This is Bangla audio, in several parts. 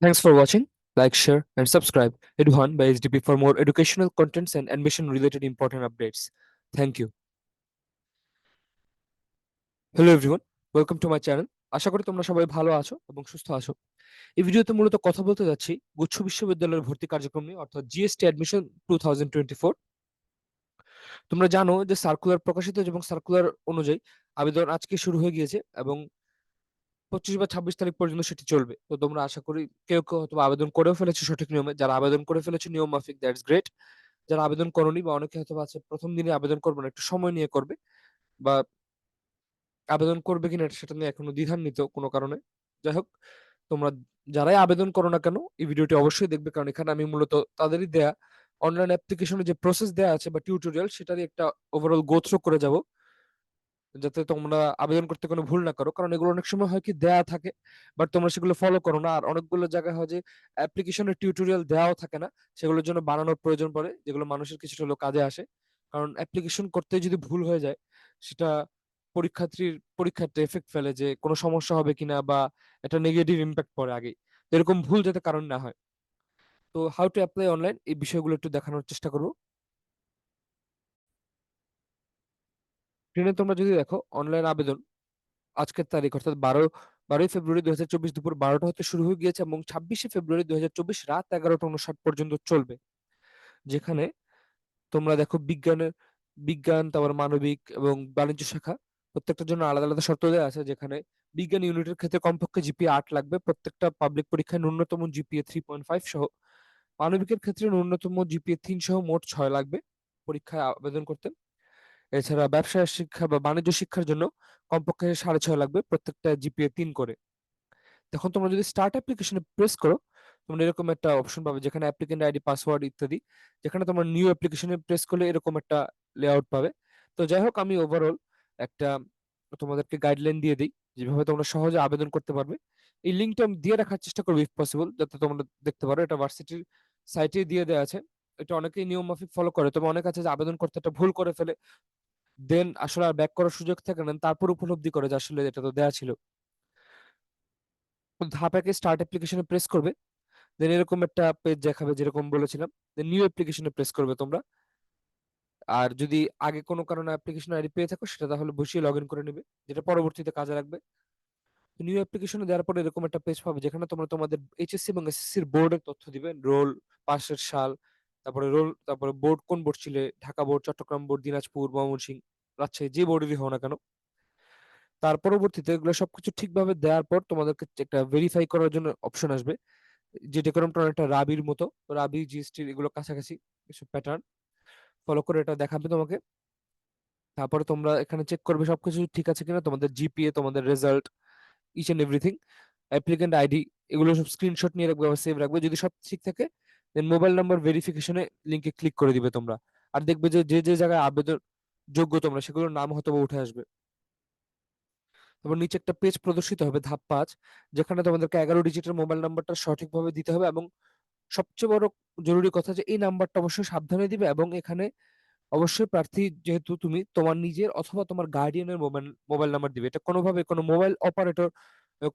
Thanks for watching. Like, share, and subscribe. EduHunt by SDP for more educational contents and admission related important updates. Thank you. Hello everyone, welcome to my channel. আশা করি তোমরা সবাই ভালো আছো এবং সুস্থ আছো। এই ভিডিওতে মূলত কথা বলতে যাচ্ছি গুচ্ছ বিশ্ববিদ্যালয়ের ভর্তি কার্যক্রম নিয়ে, অর্থাৎ জিএসটি অ্যাডমিশন 2024। তোমরা জানো যে সার্কুলার প্রকাশিত এবং সার্কুলার অনুযায়ী আবেদন আজকে শুরু হয়ে গিয়েছে এবং 25 বা 26 তারিখ পর্যন্ত সেটি চলবে। তো তোমরা আশা করি কেউ কেউ হয়তো আবেদন করেও ফেলেছো সঠিক নিয়মে। যারা আবেদন করে ফেলেছো নিয়ম মাফিক, দ্যাটস গ্রেট। যারা আবেদন করোনি বা অনেকে হয়তো আছে প্রথম দিনে আবেদন করবে না, একটু সময় নিয়ে করবে, বা আবেদন করবে কিনা সেটা নিয়ে এখনো দ্বিধান্বিত কোনো কারণে, যাই হোক, তোমরা যারাই আবেদন করো না কেন এই ভিডিওটি অবশ্যই দেখবে, কারণ এখানে আমি মূলত তাদেরই দেয়া অনলাইন অ্যাপ্লিকেশনে যে প্রসেস দেয়া আছে বা টিউটোরিয়াল, সেটারই একটা ওভারঅল গো থ্রু করে যাব, যাতে তোমরা আবেদন করতে কোনো ভুল না করো। কারণ এগুলো অনেক সময় হয় কি দেয়া থাকে, বাট তোমরা সেগুলো ফলো করো না। আর অনেকগুলো জায়গায় হয় যে অ্যাপ্লিকেশনের টিউটোরিয়াল দেওয়াও থাকে না, সেগুলোর জন্য বানানোর প্রয়োজন পড়ে, যেগুলো মানুষের কিছুটা হলেও কাজে আসে। কারণ অ্যাপ্লিকেশন করতে যদি ভুল হয়ে যায়, সেটা পরীক্ষার্থী এফেক্ট ফেলে, যে কোনো সমস্যা হবে কিনা বা একটা নেগেটিভ ইম্প্যাক্ট পড়ে আগেই। তো এরকম ভুল যাতে কারণ না হয়, তো হাউ টু অ্যাপ্লাই অনলাইন এই বিষয়গুলো একটু দেখানোর চেষ্টা করবো। স্ক্রিনে তোমরা যদি দেখো, অনলাইন আবেদন আজকের তারিখ অর্থাৎ 12ই ফেব্রুয়ারি 2024 দুপুর 12টা হতে শুরু হয়ে গিয়েছে এবং 26শে ফেব্রুয়ারি 2024 রাত 11টা 59 পর্যন্ত চলবে। যেখানে তোমরা দেখো বিজ্ঞান, তারপর মানবিক এবং বাণিজ্য শাখা প্রত্যেকটার জন্য আলাদা আলাদা শর্ত দেওয়া আছে। যেখানে বিজ্ঞান ইউনিটের ক্ষেত্রে কমপক্ষে জিপিএ 8 লাগবে, প্রত্যেকটা পাবলিক পরীক্ষায় ন্যূনতম জিপিএ 3.5 সহ। মানবিকের ক্ষেত্রে ন্যূনতম জিপিএ 3 সহ মোট 6 লাগবে পরীক্ষায় আবেদন করতে। এছাড়া ব্যবসায় শিক্ষা বা বাণিজ্য শিক্ষার জন্য কমপক্ষে 6.5 লাগবে, প্রত্যেকটা জিপিএ 3 করে। তখন তোমরা যদি স্টার্ট অ্যাপ্লিকেশনে প্রেস করো, তোমরা এরকম একটা অপশন পাবে, যেখানে অ্যাপ্লিকেন্ট আইডি, পাসওয়ার্ড ইত্যাদি। যেখানে তোমরা নিউ অ্যাপ্লিকেশনে প্রেস করলে এরকম একটা লেআউট পাবে। তো যাই হোক, আমি ওভারঅল একটা তোমাদেরকে গাইডলাইন দিয়ে দিই, যেভাবে তোমরা সহজে আবেদন করতে পারবে। এই লিঙ্কটা আমি দিয়ে রাখার চেষ্টা করবো ইফ পসিবল, যাতে তোমরা দেখতে পারো। এটা ভার্সিটির সাইটে দিয়ে দেওয়া আছে। এটা অনেকেই নিয়ম মাফিক ফলো করে, তবে অনেক আছে যে আবেদন করতে একটা ভুল করে ফেলে, দেন আসলে আর ব্যাক করার সুযোগ থাকে না, তারপর উপলব্ধি করে যে আসলে এটা তো দেয়া ছিল। ধাপ একে স্টার্ট অ্যাপ্লিকেশনে প্রেস করবে, দেন এরকম একটা পেজ দেখাবে যেরকম বলেছিলাম। দেন নিউ অ্যাপ্লিকেশনে প্রেস করবে তোমরা। আর যদি আগে কোনো কারণে অ্যাপ্লিকেশন আইডি পেয়ে থাকো, সেটা তাহলে বসিয়ে লগ ইন করে নিবে, যেটা পরবর্তীতে কাজে লাগবে। নিউ অ্যাপ্লিকেশনে দেওয়ার পরে এরকম একটা পেজ পাবে, যেখানে তোমরা তোমাদের এইচএসসি এবং এসএসসির বোর্ডের তথ্য দিবে, রোল, পাশের সাল, তারপরে বোর্ড কোন বোর্ড ছিলে, ঢাকা বোর্ড, চট্টগ্রাম বোর্ড, দিনাজপুর, ময়মনসিংহ, রাজশাহী, যে বোর্ডেরই হও না কেন। তার পরবর্তীতে এগুলো সবকিছু ঠিকভাবে দেওয়ার পর তোমাদেরকে একটা ভেরিফাই করার জন্য অপশন আসবে, যে ডেকোরামটা অনেকটা রাবির মতো। তো রাবি, জিএসটি এগুলো কাছাকাছি কিছু প্যাটার্ন ফলো করে এটা দেখাবে তোমাকে। তারপরে তোমরা এখানে চেক করবে সবকিছু ঠিক আছে কিনা, তোমাদের জিপিএ, তোমাদের result, each and everything, applicant ID, এগুলো সব স্ক্রিনশট নিয়ে রাখবে বা সেভ রাখবে। যদি সব ঠিক থাকে, দেন মোবাইল নাম্বার ভেরিফিকেশনে লিংকে ক্লিক করে দিবে তোমরা। আর দেখবে যে যে যে জায়গায় আবেদন যোগ্য তোমরা, সেগুলোর নাম হয়তো বা উঠে আসবে। তারপর নিচে একটা পেজ প্রদর্শিত হবে, ধাপ 5, যেখানে তোমাদেরকে 11 ডিজিটের মোবাইল নাম্বারটা সঠিকভাবে দিতে হবে। এবং সবচেয়ে বড় জরুরি কথা যে এই নাম্বারটা অবশ্যই সাবধানে দিবে, এবং এখানে অবশ্যই প্রার্থী যেহেতু তুমি তোমার নিজের অথবা তোমার গার্ডিয়ানের মোবাইল মোবাইল নাম্বার দিবে। এটা কোনোভাবে কোনো মোবাইল অপারেটর,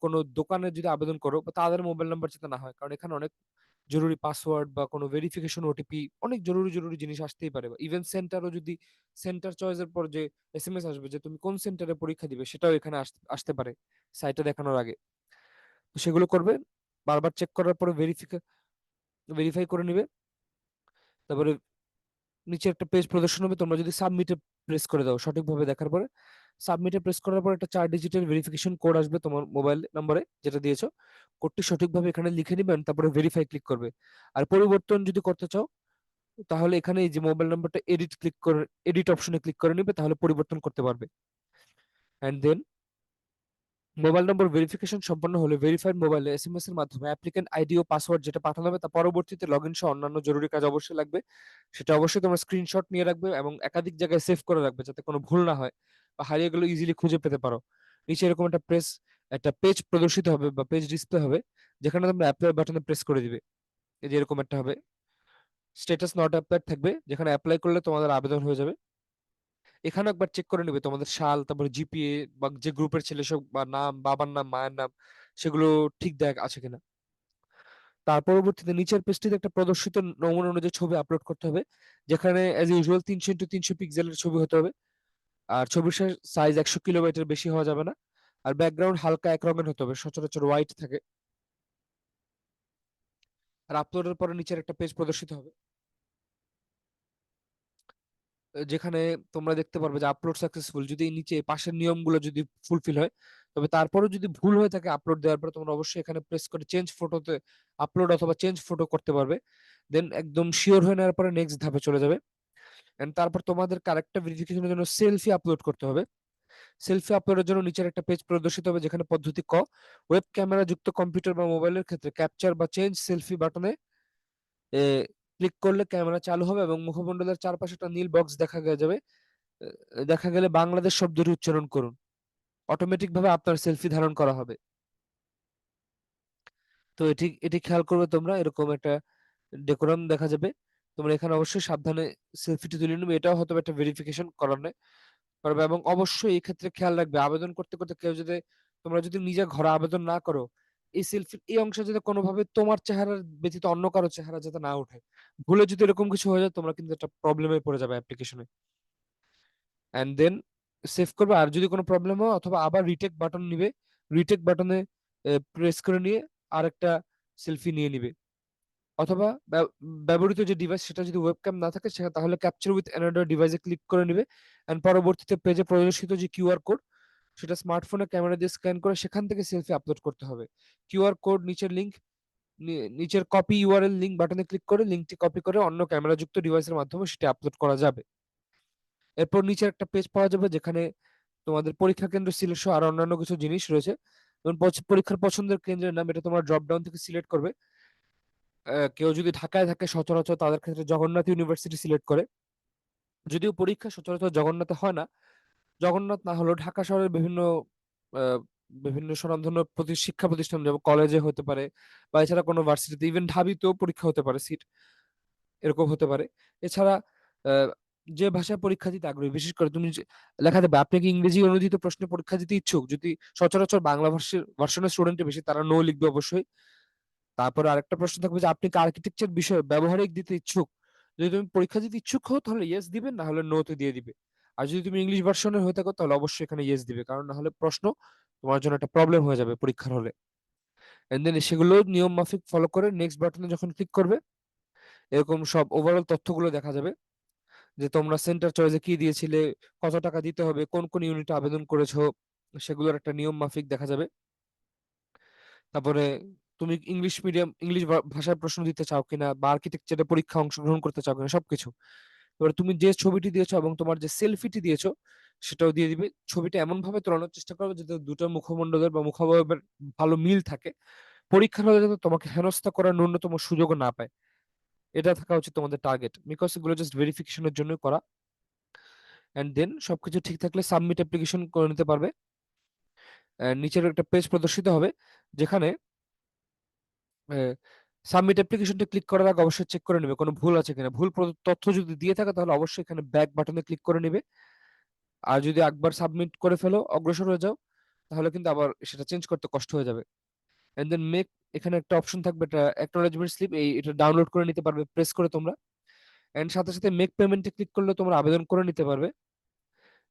কোনো দোকানে যদি আবেদন করো, বা তাদের মোবাইল নাম্বার যাতে না হয়, কারণ এখানে অনেক জরুরি পাসওয়ার্ড বা কোনো ভেরিফিকেশন ওটিপি, অনেক জরুরি জরুরি জিনিস আসতেই পারে। ইভেন সেন্টারও যদি, সেন্টার চয়েসের পর যে এসএমএস আসবে যে তুমি কোন সেন্টারে পরীক্ষা দিবে, সেটাও এখানে আসতে পারে সাইটে দেখানোর আগে। তো সেগুলো করবে, বারবার চেক করার পরে ভেরিফাই করে নিবে। তারপরে নিচে একটা পেজ প্রদর্শন হবে, তোমরা যদি সাবমিটে প্রেস করে দাও সঠিকভাবে দেখার পরে, সাবমিটে প্রেস করার পর একটা 4 ডিজিটের ভেরিফিকেশন কোড আসবে তোমার মোবাইল নম্বরে যেটা দিয়েছো। কোডটি সঠিকভাবে এখানে লিখে নিবেন, তারপরে ভেরিফাই ক্লিক করবে। আর পরিবর্তন যদি করতে চাও, তাহলে এখানে এই যে মোবাইল নাম্বারটা এডিট অপশনে ক্লিক করে নিবে, তাহলে পরিবর্তন করতে পারবে। And then mobile number verification সম্পন্ন হলে ভেরিফাইড মোবাইলে এসএমএস এর মাধ্যমে অ্যাপ্লিকেন্ট আইডি ও পাসওয়ার্ড যেটা পাঠানো হবে, তা পরবর্তীতে লগইন সহ অন্যান্য জরুরি কাজ অবশ্যই লাগবে। সেটা অবশ্যই তোমরা স্ক্রিনশট নিয়ে রাখবে এবং একাধিক জায়গায় সেভ করে রাখবে, যাতে কোনো ভুল না হয় বা হারিয়ে গেলে ইজিলি খুঁজে পেতে পারো। নিচে এরকম একটা পেজ প্রদর্শিত হবে বা পেজ ডিসপ্লে হবে, যেখানে তোমরা অ্যাপ্লাই বাটনে প্রেস করে দিবে। এই যে এরকম একটা হবে, স্ট্যাটাস নট অ্যাপ্লাইড থাকবে, যেখানে অ্যাপ্লাই করলে তোমাদের আবেদন হয়ে যাবে। এখানে একবার চেক করে নেবে তোমাদের সাল, তারপরে জিপিএ, বা যে গ্রুপের ছেলে সব, বা নাম, বাবার নাম, মায়ের নাম, সেগুলো ঠিক দেখ আছে কিনা। তার পরবর্তীতে নিচের পেজটিতে একটা প্রদর্শিত নমুনা অনুযায়ী ছবি আপলোড করতে হবে, যেখানে অ্যাজ ইউজুয়াল 300x300 পিক্সেলের ছবি হতে হবে। আর ছবির সাইজ 100 কিলোবাইটের বেশি হওয়া যাবে না। আর ব্যাকগ্রাউন্ড হালকা এক রঙের হতে হবে, সচরাচর হোয়াইট থাকে। আর আপলোডের পরে নিচের একটা পেজ প্রদর্শিত হবে, যেখানে তোমরা দেখতে পারবে যে আপলোড সাকসেসফুল। যদি নিচে পাশের নিয়মগুলো যদি ফুলফিল হয়, তবে তারপরেও যদি ভুল হয়ে থাকে আপলোড দেওয়ার পর, তোমরা অবশ্যই এখানে প্রেস করে চেঞ্জ ফটোতে আপলোড অথবা চেঞ্জ ফটো করতে পারবে। দেন একদম শিওর হয়ে নেওয়ার পরে নেক্সট ধাপে চলে যাবে। এন্ড তারপর তোমাদের আরেকটা ভেরিফিকেশনের জন্য সেলফি আপলোড করতে হবে। সেলফি আপলোডের জন্য নিচের একটা পেজ প্রদর্শিত হবে, যেখানে পদ্ধতি ক, ওয়েব ক্যামেরা যুক্ত কম্পিউটার বা মোবাইলের ক্ষেত্রে ক্যাপচার বা চেঞ্জ সেলফি বাটনে ক্লিক করলে ক্যামেরা চালু হবে এবং মুখমণ্ডলের চারপাশে একটা নীল বক্স যাবে। দেখা গেলে বাংলাদেশ শব্দটি উচ্চারণ করুন, অটোমেটিক ভাবে আপনার সেলফি ধারণ করা হবে। তো এটি এটি খেয়াল করবে তোমরা, এরকম একটা ডেকোরাম দেখা যাবে। তোমরা এখানে অবশ্যই সাবধানে সেলফিটি তুলে নেবে, এটাও হয়তো একটা ভেরিফিকেশন করানো পারবে। এবং অবশ্যই এই ক্ষেত্রে খেয়াল রাখবে, আবেদন করতে করতে কেউ যদি, তোমরা যদি নিজে ঘরে আবেদন না করো, এই সেলফির এই অংশে যাতে কোনোভাবে তোমার চেহারার ব্যতীত অন্য কারো চেহারা যাতে না ওঠে। ভুলে যদি এরকম কিছু হয়ে যায়, তোমরা কিন্তু একটা প্রবলেমে পড়ে যাবে অ্যাপ্লিকেশনে। অ্যান্ড দেন সেভ করবে। আর যদি কোনো প্রবলেম হয়, অথবা আবার রিটেক বাটন নিবে, রিটেক বাটনে প্রেস করে নিয়ে আরেকটা সেলফি নিয়ে নিবে। অথবা ব্যবহৃত যে ডিভাইস সেটা যদি ওয়েবক্যাম না থাকে, সেটা তাহলে ক্যাপচার উইথ অ্যানাদার ডিভাইসে ক্লিক করে নিবে। এন্ড পরবর্তীতে পেজে প্রদর্শিত যে কিউআর কোড, সেটা স্মার্টফোনে ক্যামেরা দিয়ে স্ক্যান করে সেখান থেকে সেলফি আপলোড করতে হবে। কিউআর কোড নিচের লিংক, নিচের কপি ইউআরএল লিংক বাটনে ক্লিক করে লিংকটি কপি করে অন্য ক্যামেরা যুক্ত ডিভাইসের মাধ্যমে সেটা আপলোড করা যাবে। এরপর নিচের একটা পেজ পাওয়া যাবে, যেখানে তোমাদের পরীক্ষা কেন্দ্র সিলেক্ট সহ আরো অন্যান্য কিছু জিনিস রয়েছে। যেমন পরীক্ষার পছন্দের কেন্দ্রের নাম, এটা তোমার ড্রপ ডাউন থেকে সিলেক্ট করবে। কেউ যদি ঢাকায় থাকে সচরাচর, তাদের ক্ষেত্রে জগন্নাথ ইউনিভার্সিটি সিলেক্ট করে। যদিও পরীক্ষা সচরাচর জগন্নাথে হয় না, জগন্নাথ না হলেও ঢাকা শহরের আহ, বিভিন্ন স্বনামধন্য শিক্ষা প্রতিষ্ঠান, যেমন কলেজে হতে পারে, বা এছাড়া কোনো ভার্সিটিতে, ইভেন ঢাবিতেও পরীক্ষা হতে পারে, সিট এরকম হতে পারে। এছাড়া আহ, যে ভাষায় পরীক্ষা দিতে আগ্রহী, বিশেষ করে তুমি লেখা দেবে আপনি কি ইংরেজি অনুদিত প্রশ্নে পরীক্ষা দিতে ইচ্ছুক। যদি সচরাচর বাংলা ভার্সনের স্টুডেন্টের বেশি, তারা নো লিখবে অবশ্যই। তারপরে আরেকটা প্রশ্ন থাকবে যে আপনি কি আর্কিটেকচার বিষয়ে ব্যবহারিক দিতে ইচ্ছুক। যদি তুমি পরীক্ষা দিতে ইচ্ছুক হও, তাহলে ইয়েস দিবে, না হলে নো তে দিয়ে দিবে। আর যদি তুমি ইংলিশ ভার্সনের হয়ে থাকো, তাহলে অবশ্যই এখানে ইয়েস দিবে, কারণ না হলে প্রশ্ন তোমার জন্য একটা প্রবলেম হয়ে যাবে পরীক্ষার হলে। এন্ড দেন সেগুলো নিয়ম মাফিক ফলো করে নেক্সট বাটনে যখন ক্লিক করবে, এরকম সব ওভারঅল তথ্যগুলো দেখা যাবে, যে তোমরা সেন্টার চয়েসে কি দিয়েছিলে, কত টাকা দিতে হবে, কোন কোন ইউনিটে আবেদন করেছো, সেগুলোর একটা নিয়ম মাফিক দেখা যাবে। তারপরে তুমি ইংলিশ মিডিয়াম, ইংলিশ ভাষায় প্রশ্ন দিতে চাও কিনা, বা আর্কিটেকচারে পরীক্ষা অংশগ্রহণ করতে চাও কিনা, সবকিছু। এবার তুমি যে ছবিটি দিয়েছো এবং তোমার যে সেলফিটি দিয়েছো, সেটাও দিয়ে দিবে। ছবিটা এমন ভাবে তোলানোর চেষ্টা করবে যাতে দুটো মুখমণ্ডলের বা মুখাবয়বের ভালো মিল থাকে। পরীক্ষার হলে যাতে তোমাকে হেনস্থা করার ন্যূনতম সুযোগও না পায়, এটা থাকা উচিত তোমাদের টার্গেট, বিকজ এগুলো জাস্ট ভেরিফিকেশনের জন্য করা। এন্ড দেন সবকিছু ঠিক থাকলে সাবমিট অ্যাপ্লিকেশন করে নিতে পারবে। নিচের একটা পেজ প্রদর্শিত হবে, যেখানে সাবমিট অ্যাপ্লিকেশনটা ক্লিক করার আগে অবশ্যই চেক করে নেবে কোনো ভুল আছে কিনা। ভুল তথ্য যদি দিয়ে থাকে, তাহলে অবশ্যই এখানে ব্যাক বাটনে ক্লিক করে নেবে। আর যদি একবার সাবমিট করে ফেলো, অগ্রসর হয়ে যাও, তাহলে কিন্তু আবার সেটা চেঞ্জ করতে কষ্ট হয়ে যাবে। এন্ড দেন মেক, এখানে একটা অপশন থাকবে, এটা অ্যাকনোলেজমেন্ট স্লিপ, এটা ডাউনলোড করে নিতে পারবে প্রেস করে তোমরা। এন্ড সাথে সাথে মেক পেমেন্টে ক্লিক করলে তোমরা আবেদন করে নিতে পারবে।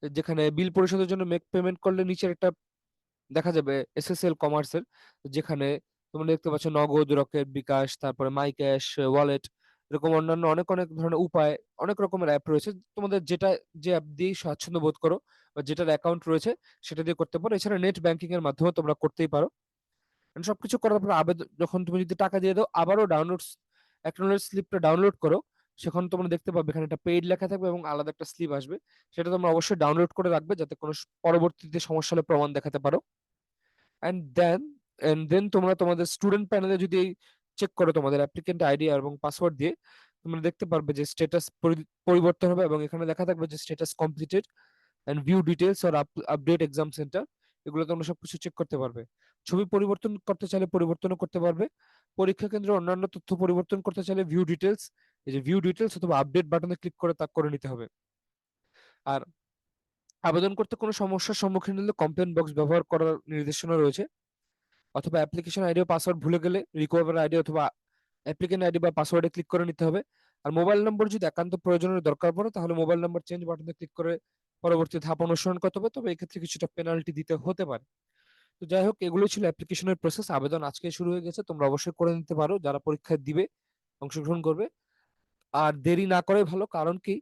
যেখানে বিল পরিশোধের জন্য মেক পেমেন্ট করলে নিচের একটা দেখা যাবে এসএসএল কমার্সের, যেখানে তোমরা দেখতে পাচ্ছ নগদ, রকেট, বিকাশ, তারপরে মাই ক্যাশ, ওয়ালেট, এরকম অন্যান্য অনেক অনেক ধরনের উপায়, অনেক রকমের অ্যাপ রয়েছে। তোমাদের যেটা, যে অ্যাপ দিয়ে স্বাচ্ছন্দ্য বোধ করো বা যেটার অ্যাকাউন্ট রয়েছে, সেটা দিয়ে করতে পারো। এছাড়া নেট ব্যাংকিং এর মাধ্যমে তোমরা করতেই পারো। And সবকিছু করার পর আবেদন, যখন তুমি যদি টাকা দিয়ে দাও, আবারও ডাউনলোড অ্যাকনোলেজ স্লিপটা ডাউনলোড করো, সেখানে তোমরা দেখতে পাবে এখানে একটা পেইড লেখা থাকবে এবং আলাদা একটা স্লিপ আসবে। সেটা তোমরা অবশ্যই ডাউনলোড করে রাখবে, যাতে কোনো পরবর্তীতে সমস্যা হলে প্রমাণ দেখাতে পারো। অ্যান্ড দেন তোমরা তোমাদের স্টুডেন্ট প্যানেলে যদি চেক করো তোমাদের অ্যাপ্লিকেন্ট আইডি এবং পাসওয়ার্ড দিয়ে, তোমরা দেখতে পারবে যে স্ট্যাটাস পরিবর্তন হবে, এবং এখানে লেখা থাকবে যে status completed and view details or update exam centre. এগুলো তোমরা সবকিছু চেক করতে পারবে। ছবি পরিবর্তন করতে চাইলে পরিবর্তনও করতে পারবে। পরীক্ষা কেন্দ্রে অন্যান্য তথ্য পরিবর্তন করতে চাইলে ভিউ ডিটেলস, এই যে ভিউ ডিটেলস অথবা আপডেট বাটনে ক্লিক করে তা করে নিতে হবে। আর আবেদন করতে কোনো সমস্যার সম্মুখীন হলে কমপ্লেন বক্স ব্যবহার করার নির্দেশনা রয়েছে। অথবা অ্যাপ্লিকেশন আইডি ও পাসওয়ার্ড ভুলে গেলে রিকভার আইডি অথবা অ্যাপ্লিকেন্ট আইডি বা পাসওয়ার্ডে ক্লিক করে নিতে হবে। আর মোবাইল নম্বর যদি একান্ত প্রয়োজনের দরকার পড়ে তাহলে মোবাইল নম্বর চেঞ্জ বাটনে ক্লিক করে পরবর্তী ধাপ অনুসরণ করতে হবে, তবে এক্ষেত্রে কিছুটা পেনাল্টি দিতে হতে পারে। তো যাই হোক, এগুলোই ছিল অ্যাপ্লিকেশনের প্রসেস। আবেদন আজকে শুরু হয়ে গেছে, তোমরা অবশ্যই করে নিতে পারো যারা পরীক্ষা দিবে, অংশগ্রহণ করবে। আর দেরি না করাই ভালো, কারণ কি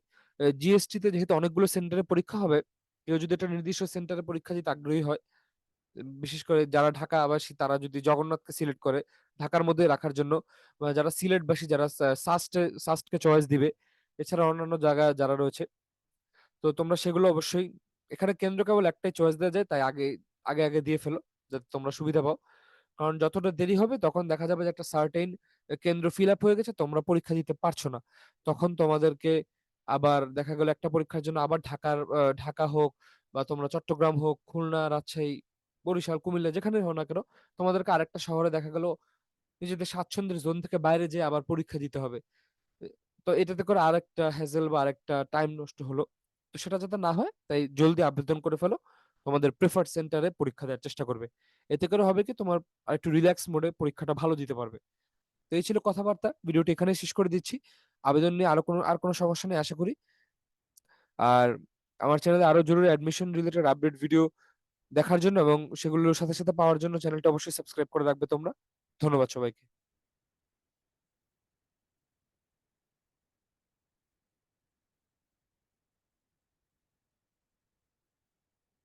জিএসটি তে যেহেতু অনেকগুলো সেন্টারে পরীক্ষা হবে, কেউ যদি একটা নির্দিষ্ট সেন্টারে পরীক্ষা দিতে আগ্রহী হয়, বিশেষ করে যারা ঢাকা আবাসী তারা যদি জগন্নাথকে সিলেক্ট করে ঢাকার মধ্যে রাখার জন্য, বা যারা সিলেটবাসী যারা সাস্টকে চয়েস দিবে, এছাড়া অন্যান্য জায়গা যারা রয়েছে, তো তোমরা সেগুলো অবশ্যই, এখানে কেন্দ্র কেবল একটাই চয়েস দেওয়া যায়, তাই আগে আগে আগে দিয়ে ফেলো যাতে তোমরা সুবিধা পাও। কারণ যতটা দেরি হবে তখন দেখা যাবে যে একটা সার্টেইন কেন্দ্র ফিল আপ হয়ে গেছে, তোমরা পরীক্ষা দিতে পারছো না। তখন তোমাদেরকে আবার দেখা গেল একটা পরীক্ষার জন্য আবার ঢাকা হোক বা তোমরা চট্টগ্রাম হোক, খুলনা, রাজশাহী, বরিশাল, কুমিল্লা, যেখানে হও না কেন, তোমাদেরকে আরেকটা শহরে দেখা গেল নিজেদের স্বাচ্ছন্দ্যের জোন থেকে বাইরে যেয়ে আবার পরীক্ষা দিতে হবে। এ- তো এটাতে করে আরেকটা হ্যাজেল বা আরেকটা টাইম নষ্ট হলো। তো সেটা যাতে না হয় তাই জলদি আবেদন করে ফেলো, তোমাদের প্রেফার্ড সেন্টারে পরীক্ষা দেওয়ার চেষ্টা করবে। এতে করে হবে কি, তোমার একটু রিল্যাক্স মোডে পরীক্ষাটা ভালো দিতে পারবে। তো এই ছিল কথাবার্তা, ভিডিওটি এখানে শেষ করে দিচ্ছি। আবেদন নিয়ে আর কোনো সমস্যা নেই আশা করি। আর আমার চ্যানেলে আরো জরুরি অ্যাডমিশন রিলেটেড আপডেট ভিডিও দেখার জন্য এবং সেগুলোর সাথে সাথে পাওয়ার জন্য চ্যানেলটা অবশ্যই সাবস্ক্রাইব করে রাখবে তোমরা। ধন্যবাদ সবাইকে।